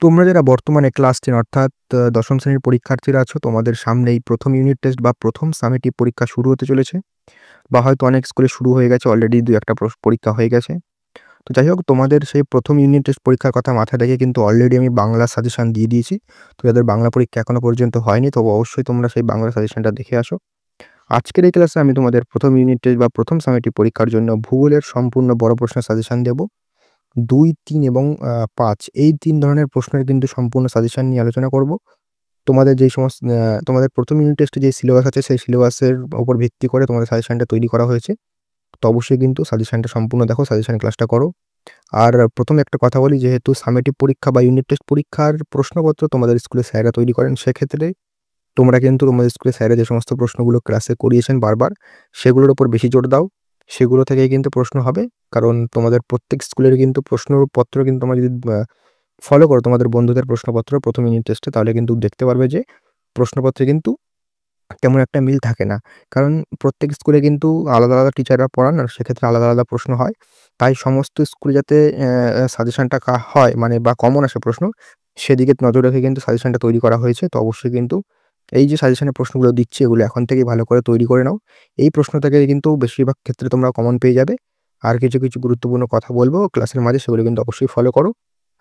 তোমরা যারা বর্তমানে ক্লাস 10 অর্থাৎ দশম শ্রেণীর পরীক্ষার্থীরা আছো, তোমাদের সামনেই ১ম ইউনিট টেস্ট বা ১ম সামেটিভ পরীক্ষা শুরু হতে চলেছে বা হয়তো অনেক স্কুলে শুরু হয়ে গেছে, অলরেডি ২-১ টা পরীক্ষা হয়ে গেছে। তো যাই হোক, তোমাদের সেই ১ম ইউনিট টেস্ট পরীক্ষার কথা মাথায় রেখে কিন্তু অলরেডি আমি বাংলা সাজেশন দিয়ে দিয়েছি। তো যাদের বাংলা পরীক্ষা এখনো পর্যন্ত হয়নি, তবে অবশ্যই তোমরা সেই বাংলা সাজেশনটা দেখে আসো। আজকের এই ক্লাসে আমি তোমাদের ১ম ইউনিট টেস্ট বা ১ম সামেটিভ পরীক্ষার জন্য ভূগোলের সম্পূর্ণ বড় প্রশ্নের সাজেশন দেব। ২, ৩ এবং ৫ এই ৩ ধরনের প্রশ্নের কিন্তু সম্পূর্ণ সাজেশন নিয়ে আলোচনা করব। তোমাদের যেই তোমাদের ১ম ইউনিট টেস্টে যে সিলেবাস আছে, সেই সিলেবাসের উপর ভিত্তি করে তোমাদের সাজেশনটা তৈরি করা হয়েছে। তো অবশ্যই কিন্তু সাজেশনটা সম্পূর্ণ দেখো, সাজেশন ক্লাসটা করো। আর ১ম এ একটা কথা বলি, যেহেতু সামেটিভ পরীক্ষা বা ইউনিট টেস্ট পরীক্ষার প্রশ্নপত্র তোমাদের স্কুলের স্যাররা তৈরি করেন, সেক্ষেত্রে তোমরা কিন্তু তোমাদের স্কুলের স্যাররা যে সমস্ত প্রশ্নগুলো ক্লাসে করিয়েছেন বারবার, সেগুলোর উপর বেশি জোর দাও। সেগুলো থেকেই কিন্তু প্রশ্ন হবে। কারণ তোমাদের প্রত্যেক স্কুলের কিন্তু প্রশ্নপত্র কিন্তু তোমরা যদি ফলো করো তোমাদের বন্ধুদের প্রশ্নপত্র ১ম ইউনিট টেস্টে, তাহলে কিন্তু দেখতে পারবে যে প্রশ্নপত্রে কিন্তু তেমন একটা মিল থাকে না। কারণ প্রত্যেক স্কুলে কিন্তু আলাদা, আলাদা টিচাররা পড়ান, আর সেক্ষেত্রে আলাদা, আলাদা প্রশ্ন হয়। তাই সমস্ত স্কুলে যাতে সাজেশনটা হয় মানে বা কমন আসে প্রশ্ন, সেদিকে নজর রেখে কিন্তু সাজেশনটা তৈরি করা হয়েছে। তো অবশ্যই কিন্তু এই যে সাজেশনের প্রশ্নগুলো দিচ্ছি, এগুলো এখন থেকেই ভালো করে তৈরি করে নাও। এই প্রশ্ন থেকে কিন্তু বেশিরভাগ ক্ষেত্রে তোমরা কমন পেয়ে যাবে। আর কিছু, কিছু গুরুত্বপূর্ণ কথা বলবো ক্লাসের মাঝে, সেগুলো কিন্তু অবশ্যই ফলো করো।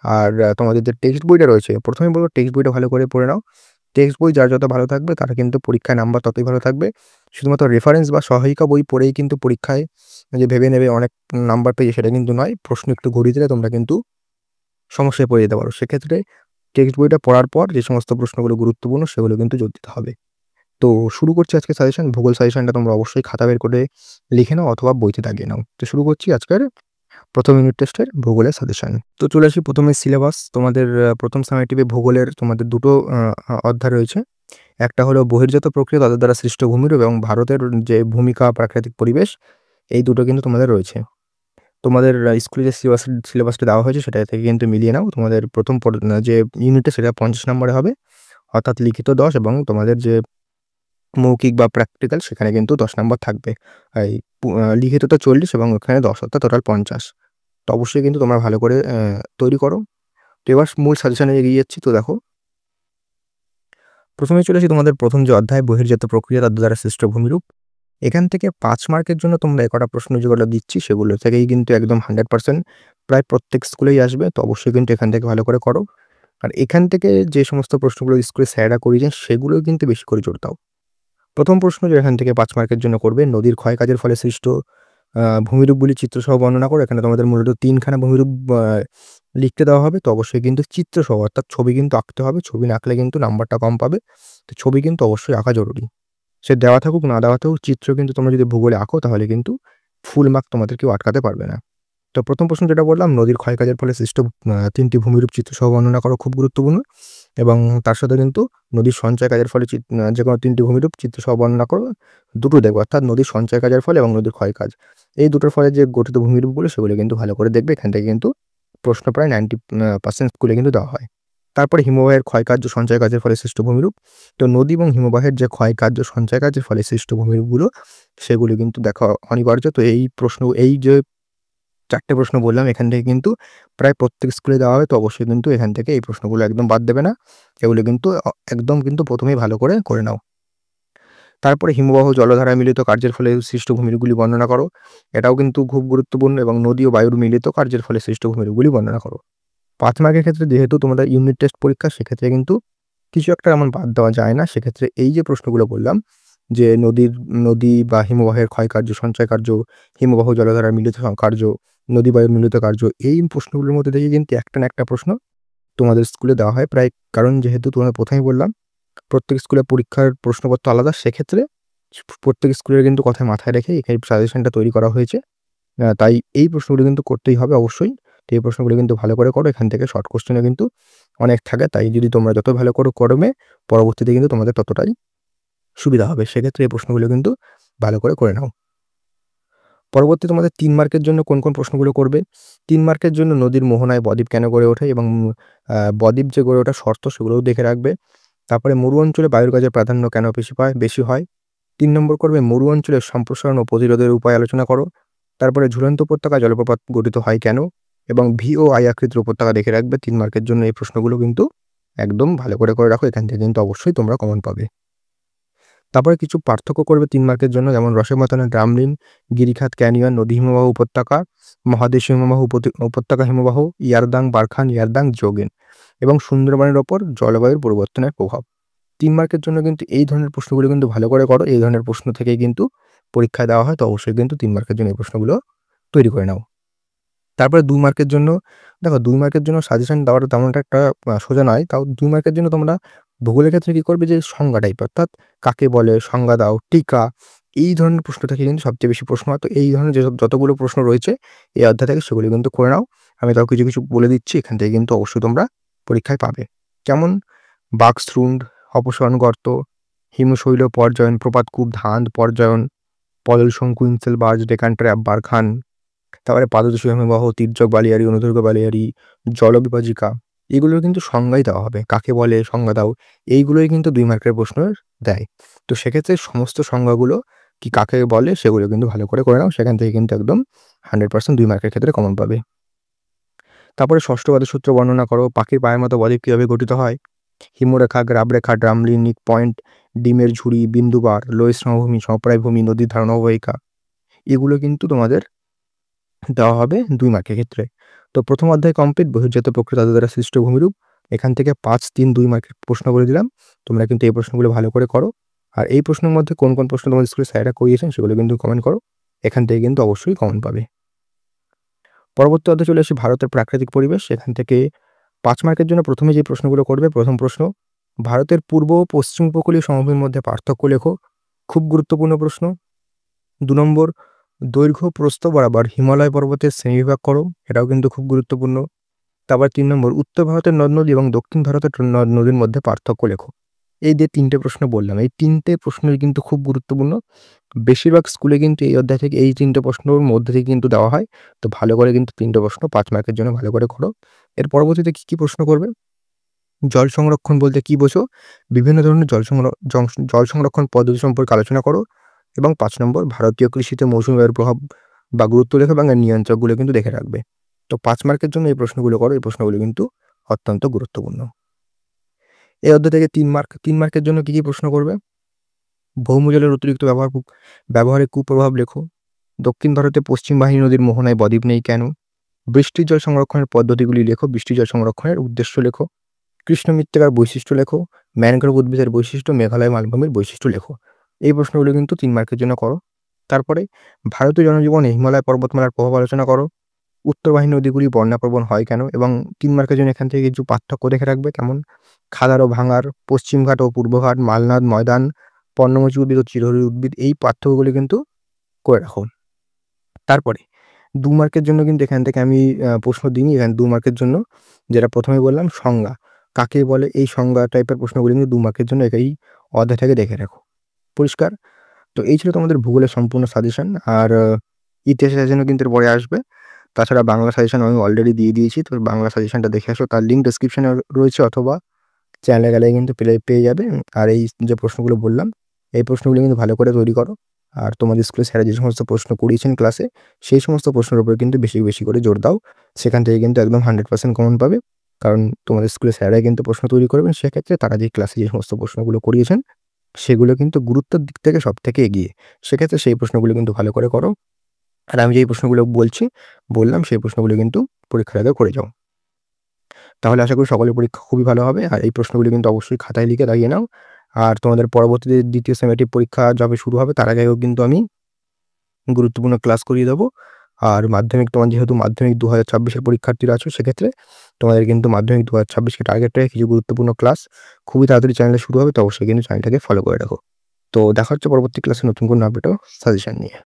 আর তোমাদের যে টেক্সট বইটা রয়েছে, ১ম এ বলব টেক্সট বইটা ভালো করে পড়ে নাও। টেক্সট বই যার যত ভালো থাকবে, তার কিন্তু পরীক্ষায় নাম্বার ততই ভালো থাকবে। শুধুমাত্র রেফারেন্স বা সহায়িকা বই পড়েই কিন্তু পরীক্ষায় যে ভেবে নেবে অনেক নাম্বার পেয়েছে, সেটা কিন্তু নয়। প্রশ্ন একটু ঘুরিয়ে দিলে তোমরা কিন্তু সমস্যায় পড়ে যেতে পারো। সেক্ষেত্রে টেক্সট বইটা পড়ার পর যে সমস্ত প্রশ্নগুলো গুরুত্বপূর্ণ, সেগুলো কিন্তু জোর দিতে হবে। তো শুরু করছি আজকে সাজেশন। ভূগোল সাজেশনটা তোমরা অবশ্যই খাতা বের করে লিখে নাও অথবা বইতে দাগিয়ে নাও। তো শুরু করছি আজকের ১ম ইউনিট টেস্টের ভূগোলের সাজেশন। তো চলে আসি ১ম এ সিলেবাস। তোমাদের ১ম সামেটিভে ভূগোলের তোমাদের ২ টো অধ্যায় রয়েছে। একটা হলো বহির্জাত প্রক্রিয়া, তাদের দ্বারা সৃষ্ট ভূমিরূপ, এবং ভারতের যে ভূমিকা, প্রাকৃতিক পরিবেশ, এই দুটো কিন্তু তোমাদের রয়েছে। তোমাদের স্কুলে যে সিলেবাসটা দেওয়া হয়েছে, সেটা থেকে কিন্তু মিলিয়ে নাও। তোমাদের প্রথম যে ইউনিটটা, সেটা ৫০ নম্বরে হবে, অর্থাৎ লিখিত ১০, এবং তোমাদের যে মৌখিক বা প্র্যাকটিক্যাল, সেখানে কিন্তু ১০ নাম্বার থাকবে। এই লিখিতটা ৪০ এবং ওখানে ১০, অর্থাৎ টোটাল ৫০। তো অবশ্যই কিন্তু তোমরা ভালো করে তৈরি করো। তো এবার মূল সাজেশনে এগিয়ে যাচ্ছি। তো দেখো, ১ম এ চলে আসি তোমাদের ১ম যে অধ্যায়, বহির্জাত প্রক্রিয়া, তাদের দ্বারা সৃষ্ট ভূমিরূপ। এখান থেকে ৫ মার্কের জন্য তোমরা এ কটা প্রশ্ন যেগুলো দিচ্ছি, সেগুলো থেকেই কিন্তু একদম 100% প্রায় প্রত্যেক স্কুলেই আসবে। তো অবশ্যই কিন্তু এখান থেকে ভালো করে করো। আর এখান থেকে যে সমস্ত প্রশ্নগুলো স্কুলের স্যাররা করিয়েছেন, সেগুলোও কিন্তু বেশি করে জোর দাও। ১ম প্রশ্ন যে এখান থেকে ৫ মার্কের জন্য করবে, নদীর ক্ষয়কাজের ফলে সৃষ্ট ভূমিরূপগুলি চিত্রসহ বর্ণনা করো। এখানে তোমাদের মূলত ৩ খানা ভূমিরূপ লিখতে দেওয়া হবে। তো অবশ্যই কিন্তু চিত্রসহ, অর্থাৎ ছবি কিন্তু আঁকতে হবে। ছবি না আঁকলে কিন্তু নাম্বারটা কম পাবে। তো ছবি কিন্তু অবশ্যই আঁকা জরুরি। সে দেওয়া থাকুক না দেওয়া থাকুক, চিত্র কিন্তু তোমরা যদি ভূগোলে আঁকো, তাহলে কিন্তু ফুল মার্ক তোমাদের কেউ আটকাতে পারবে না। তো ১ম প্রশ্ন যেটা বললাম, নদীর ক্ষয়কাজের ফলে সৃষ্ট ৩ টি ভূমিরূপ চিত্রসহ বর্ণনা করো, খুব গুরুত্বপূর্ণ। এবং তার সাথে কিন্তু নদীর সঞ্চয় কাজের ফলে যেকোনো ৩ টি ভূমিরূপ চিত্রসহ বর্ণনা করো, দুটো দেখবে, অর্থাৎ নদীর সঞ্চয় কাজের ফলে এবং নদীর ক্ষয় কাজ। এই দুটোর ফলে যে গঠিত ভূমিরূপগুলো, সেগুলো কিন্তু ভালো করে দেখবে। এখান থেকে কিন্তু প্রশ্ন প্রায় 90% স্কুলে কিন্তু দেওয়া হয়। তারপরে হিমবাহের ক্ষয়কার্য সঞ্চয় কাজের ফলে সৃষ্ট ভূমিরূপ। তো নদী এবং হিমবাহের যে ক্ষয়কার্য সঞ্চয় কাজের ফলে সৃষ্ট ভূমিরূপগুলো, সেগুলো কিন্তু দেখা অনিবার্য। তো এই যে ৪ টে প্রশ্ন বললাম, এখান থেকে কিন্তু প্রায় প্রত্যেক স্কুলে দেওয়া হয়। তো অবশ্যই কিন্তু এখান থেকে এই প্রশ্নগুলো একদম বাদ দেবে না। এগুলো কিন্তু একদম কিন্তু ১ম এই ভালো করে নাও। তারপরে হিমবাহ জলধারায় মিলিত কার্যের ফলে সৃষ্ট ভূমিরূপগুলি বর্ণনা করো। এটাও কিন্তু খুব গুরুত্বপূর্ণ। এবং নদী ও বায়ুর মিলিত কার্যের ফলে সৃষ্ট ভূমিরূপগুলি বর্ণনা করো। ৫ মার্কের ক্ষেত্রে যেহেতু তোমাদের ইউনিট টেস্ট পরীক্ষা, সেক্ষেত্রে কিন্তু কিছু একটা এমন বাদ দেওয়া যায় না। সেক্ষেত্রে এই যে প্রশ্নগুলো বললাম, যে নদী বা হিমবাহের ক্ষয়কার্য, সঞ্চয় কার্য, হিমবাহ জলধারার মিলিত কার্য, নদী বায়ুর মিলিত কার্য, এই প্রশ্নগুলোর মধ্যে থেকে কিন্তু একটা না একটা প্রশ্ন তোমাদের স্কুলে দেওয়া হয় প্রায়। কারণ যেহেতু তোমাদের ১ম এই বললাম, প্রত্যেক স্কুলে পরীক্ষার প্রশ্নপত্র আলাদা। সেক্ষেত্রে প্রত্যেক স্কুলের কিন্তু কথা মাথায় রেখে এই সাজেশনটা তৈরি করা হয়েছে। তাই এই প্রশ্নগুলো কিন্তু করতেই হবে অবশ্যই। তো এই প্রশ্নগুলো কিন্তু ভালো করে করো। এখান থেকে শর্ট কোয়েশ্চেনও কিন্তু অনেক থাকে। তাই যদি তোমরা যত ভালো করবে, পরবর্তীতে কিন্তু তোমাদের ততটাই সুবিধা হবে। সেক্ষেত্রে এই প্রশ্নগুলো কিন্তু ভালো করে নাও। পরবর্তী তোমাদের ৩ মার্কের জন্য কোন, কোন প্রশ্নগুলো করবে? ৩ মার্কের জন্য নদীর মোহনায় বদ্বীপ কেন গড়ে ওঠে, এবং বদ্বীপ যে গড়ে ওঠার শর্ত, সেগুলোও দেখে রাখবে। তারপরে মরু অঞ্চলে বায়ুর কাজের প্রাধান্য কেন বেশি হয়? ৩ নম্বর করবে মরু অঞ্চলের সম্প্রসারণ ও প্রতিরোধের উপায় আলোচনা করো। তারপরে ঝুলন্ত উপত্যকায় জলপ্রপাত গঠিত হয় কেন? এবং ভি ও আই আকৃতির উপত্যকা দেখে রাখবে। 3 মার্কের জন্য এই প্রশ্নগুলো কিন্তু একদম ভালো করে রাখো। এখান থেকে কিন্তু অবশ্যই তোমরা কমন পাবে। তারপরে কিছু পার্থক্য করবে 3 মার্কের জন্য, যেমন রসের ড্রামলিন, গিরিখাত ক্যানিয়ন, নদী হিমবাহ উপত্যকা, মহাদেশীয় হিমবাহ উপত্যকা হিমবাহ, ইয়ারদাং বারখান, ইয়ারদাং যোগেন এবং সুন্দরবনের ওপর জলবায়ুর পরিবর্তনের প্রভাব। 3 মার্কের জন্য কিন্তু এই ধরনের প্রশ্নগুলো কিন্তু ভালো করে করো। এই ধরনের প্রশ্ন থেকেই কিন্তু পরীক্ষায় দেওয়া হয়। তো অবশ্যই কিন্তু 3 মার্কের জন্য এই প্রশ্নগুলো তৈরি করে নাও। তারপরে 2 মার্কের জন্য দেখো 2 মার্কের জন্য সাজেশন দেওয়াটা তেমন একটা সোজা নয়। তাও 2 মার্কের জন্য তোমরা ভূগোলের ক্ষেত্রে কি করবে যে সংজ্ঞা টাইপ, অর্থাৎ কাকে বলে, সংজ্ঞা দাও, টিকা, এই ধরনের প্রশ্ন থেকে কিন্তু সবচেয়ে বেশি প্রশ্ন হয়। তো এই ধরনের যতগুলো প্রশ্ন রয়েছে এই অধ্যায় থেকে সেগুলো কিন্তু করে নাও। আমি তাও কিছু বলে দিচ্ছি, এখান থেকে কিন্তু অবশ্যই তোমরা পরীক্ষায় পাবে। যেমন বাকস্রুন্ড, অপসারণ গর্ত, হিমশৈল পর্যায়ন, প্রপাতকূপ, ধাঁধ পর্যায়ন, পললশঙ্কু, ইনসেলবার্জ, ডেকান ট্র্যাপ, বারখান, তারপরে পাদদেশীয় হিমবাহ, তির্যক বালিয়াড়ি, অনুদৈর্ঘ্য বালিয়াড়ি, জলবিভাজিকা, এগুলোর কিন্তু সংজ্ঞাই দেওয়া হবে। কাকে বলে সংজ্ঞা দাও, এইগুলোই কিন্তু 2 মার্কের প্রশ্ন দেয়। তো সেক্ষেত্রে সমস্ত সংজ্ঞাগুলো কি কাকে বলে সেগুলো কিন্তু ভালো করে নাও। সেখান থেকে কিন্তু একদম 100% 2 মার্কের ক্ষেত্রে কমন পাবে। তারপরে ষষ্ঠ বাদের সূত্র বর্ণনা করো, পাখির পায়ের মতো বদ্বীপ কিভাবে গঠিত হয়, হিমরেখা, গ্রাবরেখা, ড্রামলিন, নিক পয়েন্ট, ডিমের ঝুড়ি, বিন্দুবার, লোহিত সমভূমি, সমপ্রায় ভূমি, নদীর ধারণ অববাহিকা, এগুলো কিন্তু তোমাদের দেওয়া হবে 2 মার্কের ক্ষেত্রে। তো প্রথম অধ্যায় কমপ্লিট, বহির্জাত প্রকৃতি তাদের দ্বারা সৃষ্ট ভূমিরূপ। এখান থেকে 5, 3, 2 মার্কের প্রশ্ন বলে দিলাম। তোমরা কিন্তু এই প্রশ্নগুলো ভালো করে করো। আর এই প্রশ্নের মধ্যে কোন প্রশ্ন তোমাদের স্কুলে স্যারেরা করিয়েছেন সেগুলো কিন্তু কমেন্ট করো। এখান থেকে কিন্তু অবশ্যই কমন পাবে। পরবর্তী অধ্যায়ে চলে আসি ভারতের প্রাকৃতিক পরিবেশ। এখান থেকে 5 মার্কের জন্য প্রথমে যে প্রশ্নগুলো করবে, প্রথম প্রশ্ন, ভারতের পূর্ব ও পশ্চিম উপকূলীয় সমভূমির মধ্যে পার্থক্য লেখো। খুব গুরুত্বপূর্ণ প্রশ্ন। 2 নম্বর, দৈর্ঘ্য প্রস্থ বরাবর হিমালয় পর্বতের শ্রেণীবিভাগ করো। এটাও কিন্তু খুব গুরুত্বপূর্ণ। তারপর 3 নম্বর, উত্তর ভারতের নদ-নদী এবং দক্ষিণ ভারতের নদ-নদীর মধ্যে পার্থক্য লেখো। এই যে 3টে প্রশ্ন বললাম, এই 3টে প্রশ্নই কিন্তু খুব গুরুত্বপূর্ণ। বেশিরভাগ স্কুলে কিন্তু এই অধ্যায় থেকে এই 3টে প্রশ্নের মধ্যে থেকে কিন্তু দেওয়া হয়। তো ভালো করে কিন্তু 3টে প্রশ্ন 5 মার্কের জন্য ভালো করে করো। এর পরবর্তীতে কি প্রশ্ন করবে? জল সংরক্ষণ বলতে কি বোঝো? বিভিন্ন ধরনের জল সংরক্ষণ পদ্ধতি সম্পর্কে আলোচনা করো। এবং 5 নম্বর, ভারতীয় কৃষিতে মৌসুমী বায়ুর প্রভাব বা গুরুত্ব লেখো এবং এর নিয়ন্ত্রকগুলো কিন্তু দেখে রাখবে। তো 5 মার্কের জন্য এই প্রশ্নগুলো করো। এই প্রশ্নগুলো কিন্তু অত্যন্ত গুরুত্বপূর্ণ। এই অধ্যায় থেকে 3 মার্কের জন্য কি প্রশ্ন করবে? ভৌমজলের অতিরিক্ত ব্যবহারে কুপ্রভাব লেখো। দক্ষিণ ভারতে পশ্চিম বাহিনী নদীর মোহনায় বদ্বীপ নেই কেন? বৃষ্টির জল সংরক্ষণের পদ্ধতিগুলি লেখো। বৃষ্টির জল সংরক্ষণের উদ্দেশ্য লেখো। কৃষ্ণ মৃত্তিকার বৈশিষ্ট্য লেখো। ম্যানগ্রোভ উদ্ভিদের বৈশিষ্ট্য, মেঘালয় মালভূমির বৈশিষ্ট্য লেখো। এই প্রশ্নগুলো কিন্তু 3 মার্কের জন্য করো। তারপরে ভারতীয় জনজীবনে হিমালয় পর্বতমালার প্রভাব আলোচনা করো। উত্তর বাহিনী নদীগুলি বন্যাপ্রবণ হয় কেন? এবং 3 মার্কের জন্য এখান থেকে কিছু পার্থক্য দেখে রাখবে, কেমন খাদার ও ভাঙার, পশ্চিমঘাট ও পূর্বঘাট, মালনাদ ময়দান, পর্ণমোচী উদ্ভিদ ও চিরহরিৎ উদ্ভিদ, এই পার্থক্যগুলি কিন্তু করে রাখো। তারপরে 2 মার্কের জন্য কিন্তু এখান থেকে আমি প্রশ্ন দিইনি। এখানে 2 মার্কের জন্য যেটা প্রথমে বললাম সংজ্ঞা, কাকে বলে, এই সংজ্ঞা টাইপের প্রশ্নগুলি কিন্তু 2 মার্কের জন্য এই অধ্যায় থেকে দেখে রাখো। পরিষ্কার? তো এই ছিল তোমাদের ভূগোলের সম্পূর্ণ সাজেশন। আর ইতিহাসের সাজেশনও কিন্তু পরে আসবে। তাছাড়া বাংলা সাজেশন আমি অলরেডি দিয়ে দিয়েছি। তো বাংলা সাজেশনটা দেখে আসো, তার লিঙ্ক ডেসক্রিপশনে রয়েছে অথবা চ্যানেলে গেলে কিন্তু পেয়ে যাবে। আর এই যে প্রশ্নগুলো বললাম, এই প্রশ্নগুলো কিন্তু ভালো করে তৈরি করো। আর তোমাদের স্কুলে স্যারা যে সমস্ত প্রশ্ন করিয়েছেন ক্লাসে, সেই সমস্ত প্রশ্নের উপর কিন্তু বেশি করে জোর দাও। সেখান থেকে কিন্তু একদম 100% কমন পাবে। কারণ তোমাদের স্কুলে স্যারাই কিন্তু প্রশ্ন তৈরি করবেন। সেক্ষেত্রে তারা যে ক্লাসে যে সমস্ত প্রশ্নগুলো করিয়েছেন সেগুলো কিন্তু গুরুত্বের দিক থেকে সবথেকে এগিয়ে। সেক্ষেত্রে সেই প্রশ্নগুলো কিন্তু ভালো করে করো। আর আমি যেই প্রশ্নগুলো বললাম সেই প্রশ্নগুলো কিন্তু পরীক্ষার আগে করে যাও। তাহলে আশা করি সকলের পরীক্ষা খুবই ভালো হবে। আর এই প্রশ্নগুলি কিন্তু অবশ্যই খাতায় লিখে দাগিয়ে নাও। আর তোমাদের পরবর্তীতে দ্বিতীয় সেমেস্টিভ পরীক্ষা যবে শুরু হবে তার আগেও কিন্তু আমি গুরুত্বপূর্ণ ক্লাস করিয়ে দেবো। আর তোমার যেহেতু মাধ্যমিক 2026 এর পরীক্ষার্থীরা আছো, সেক্ষেত্রে তোমাদের কিন্তু মাধ্যমিক 2026 কে টার্গেট রেখে কিছু গুরুত্বপূর্ণ ক্লাস খুবই তাড়াতাড়ি চ্যানেলে শুরু হবে। তো অবশ্যই কিন্তু চ্যানেলটাকে ফলো করে রাখো। তো দেখা হচ্ছে পরবর্তী ক্লাসে নতুন কোনো আপডেট ও সাজেশন নিয়ে।